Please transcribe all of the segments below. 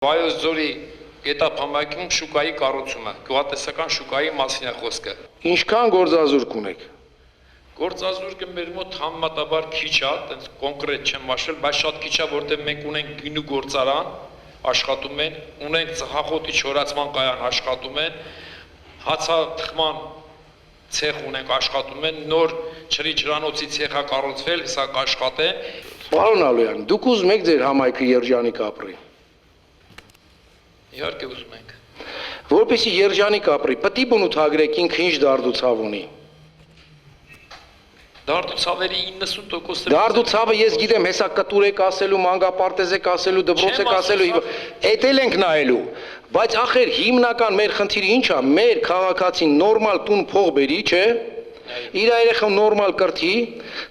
Վայոց ձորի գետափամայքում շուկայի կառուցումը, գյուղատնտեսական շուկայի մասին է խոսքը։ Ինչքան գործազուրկ ունեք։ Գործազուրկը մեր մոտ համեմատաբար քիչ է, այդպես կոնկրետ չեմ մաշել, բայց շատ քիչ է, որտեղ մենք ունենք գինու գործարան, աշխատում են, ունենք ծխախոտի չորացման կայան, աշխատում են, հացաթխման ցեխ ունենք, աշխատում են, նոր ջրանոցի ցեխ է կառուցվել, սա կաշխատե։ Պարոն Ալոյան, դուք ուզում եք ձեր համայնքը երջանիկ ապրի։ Իհարկե ուզում ենք։ Որպեսզի երջանիկ ապրի, պետք է բնութագրեք ինքը ինչ դարդուցավ ունի։ Դարդուցավերի 90%-ը Դարդուցավը ես գիտեմ, հեսա կտուր եք ասելու, մանգապարտեզ եք ասելու, դպրոց եք ասելու, էտել ենք նայելու, բայց ախեր հիմնական մեր խնդիրը ինչ է, մեր քաղաքացին նորմալ տուն փող բերի, չէ՞։ Իր երեխան նորմալ կրթի,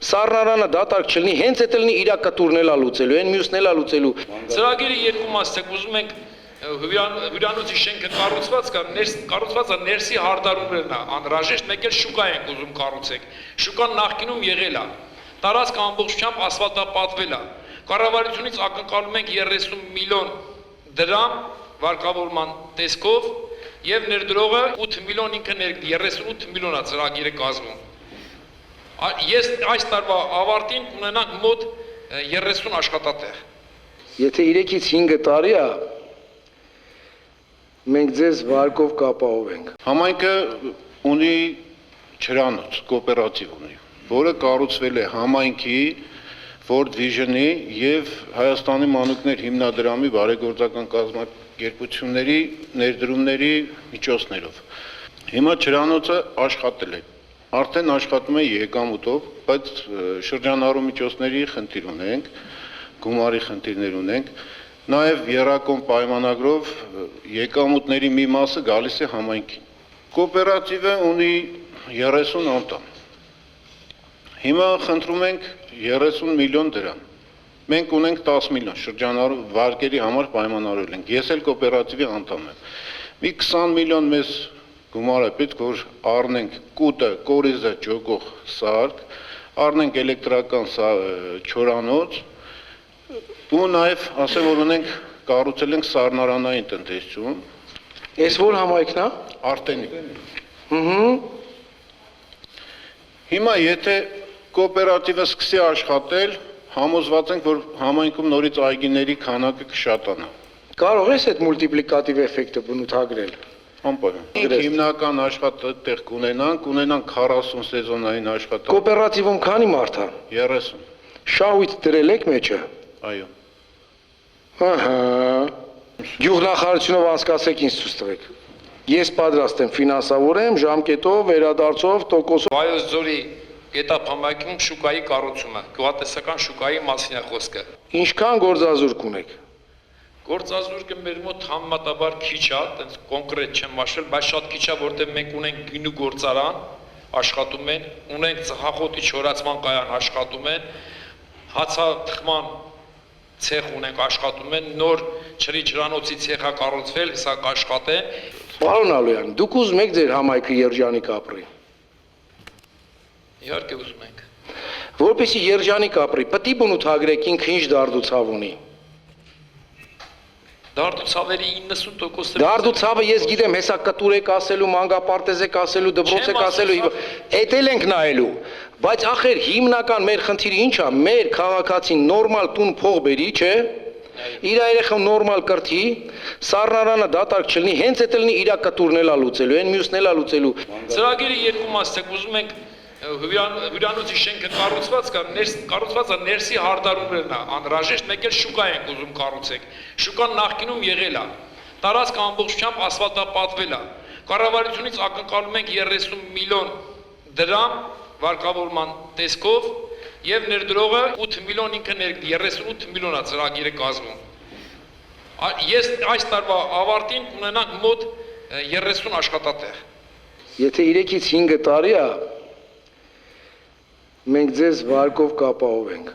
սառնարանը դատարկ չլինի, հենց էդ լինի իր կտուրն էլա լուծելու, այն մյուսն էլա լուծելու։ Ծրագիրը երկու մաս է, ուզում ենք հյուրանոցի շենքը կառուցված կա, կառուցվածը ներսի հարդարումներն է, անհրաժեշտ մեկ էլ շուկա ենք ուզում կառուցենք։ Շուկան նախկինում եղել է, տարածքը ամբողջությամբ ասֆալտապատվել է։ Կառավարությունից ակնկալում ենք 30 միլիոն դրամ վարկավորման տեսքով եւ ներդրողը 8 միլիոն ինքը 38 միլիոն է ծրագիրը կազմում։ Ես այս տարվա ավարտին կունենանք մոտ 30 աշխատատեղ։ Եթե 3-ից 5 տարի է, մենք ձեզ վարկով կապահովենք։ Համայնքը ունի ջրանոց, կոոպերատիվ ունի, որը կառուցվել է համայնքի, World Vision-ի եւ Հայաստանի մանուկներ հիմնադրամի բարեգործական կազմակերպությունների ներդրումների միջոցներով։ Հիմա ջրանոցը աշխատել է, արդեն աշխատում է եկամուտով, բայց շրջանառու միջոցների խնդիր ունենք, գումարի խնդիրներ ունենք, նաև եռակոմ պայմանագրով եկամուտների մի մասը գալիս է համայնքին։ Կոոպերատիվը ունի 30 անդամ։ Հիմա խնդրում ենք 30 միլիոն դրամ։ Մենք ունենք 10 միլիոն շրջանառու վարկերի համար պայմանավորել ենք։ Ես էլ կոոպերատիվի անդամ եմ։ Մի 20 միլիոն մեզ գումար է պետք, որ առնենք կուտը, կորիզը ջոկող սարք, առնենք էլեկտրական չորանոց, ու նաև ասեմ, որ ունենք կառուցել ենք սառնարանային տնտեսություն։ Ես որ համայնքն է։ Արտենիկ։ Հիմա եթե կոոպերատիվը սկսի աշխատել, համոզված ենք, որ համայնքում նորից այգիների քանակը կշատանա։ Կարող ես այդ մուլտիպլիկատիվ էֆեկտը բնութագրել։ Անպայման։ Հիմնական աշխատատեղ կունենանք 40 սեզոնային աշխատատեղ։ Կոոպերատիվում քանի մարդ է։ 30։ Շահույթ դրել եք մեջը։ Այո։ Ահա։ Գյուղնախարարությունով անցկացեք ինձ ցույց տվեք։ Ես պատրաստ եմ ֆինանսավորեմ ժամկետով, վերադարձով, տոկոսով։ Վայոց ձորի գետափամայքում շուկայի կառուցումը, գյուղատնտեսական շուկայի մասին է խոսքը։ Ինչքան գործազուրկ ունեք։ Գործազուրկը մեր մոտ համեմատաբար քիչ է, այդպես կոնկրետ չեմ մաշել, բայց շատ քիչ է, որտեղ մենք ունենք գինու գործարան, աշխատում են, ունենք ծխախոտի չորացման կայան, աշխատում են, հացաթխման ցեխ ունենք, աշխատում են, նոր ջրանոցի ցեխ է կառուցվել, սա կաշխատե։ Պարոն Ալոյան, դուք ուզում եք ձեր համայնքը երջանիկ ապրի։ Իհարկե ուզում ենք։ Որպեսզի երջանիկ ապրի, պետք է բնութագրեք ինքը ինչ դարդուցավ ունի։ Դարդուցավերի 90%-ը Դարդուցավը ես գիտեմ, հեսա կտուր եք ասելու, մանգապարտեզ եք ասելու, դպրոց եք ասելու, էտել ենք նայելու, բայց ախեր հիմնական մեր խնդիրը ինչ է, մեր քաղաքացին նորմալ տուն փող բերի, չէ՞։ Իր երեխան նորմալ կրթի, սառնարանը դատարկ չլինի, հենց էդ լինի իր կտուրն էլա լուծելու, այն մյուսն էլա լուծելու։ Ծրագիրը երկու մաս է, ուզում ենք հյուրանոցի շենքը կառուցված կա, կառուցվածը ներսի հարդարումներն է, անհրաժեշտ մեկ էլ շուկա ենք ուզում կառուցենք։ Շուկան նախկինում եղել է, տարածքը ամբողջությամբ ասֆալտապատվել է։ Կառավարությունից ակնկալում ենք 30 միլիոն դրամ վարկավորման տեսքով եւ ներդրողը 8 միլիոն ինքը 38 միլիոն է ծրագիրը կազմում։ Ես այս տարվա ավարտին կունենանք մոտ 30 աշխատատեղ։ Եթե 3-ից 5 տարի է, մենք ձեզ վարկով կապահովենք։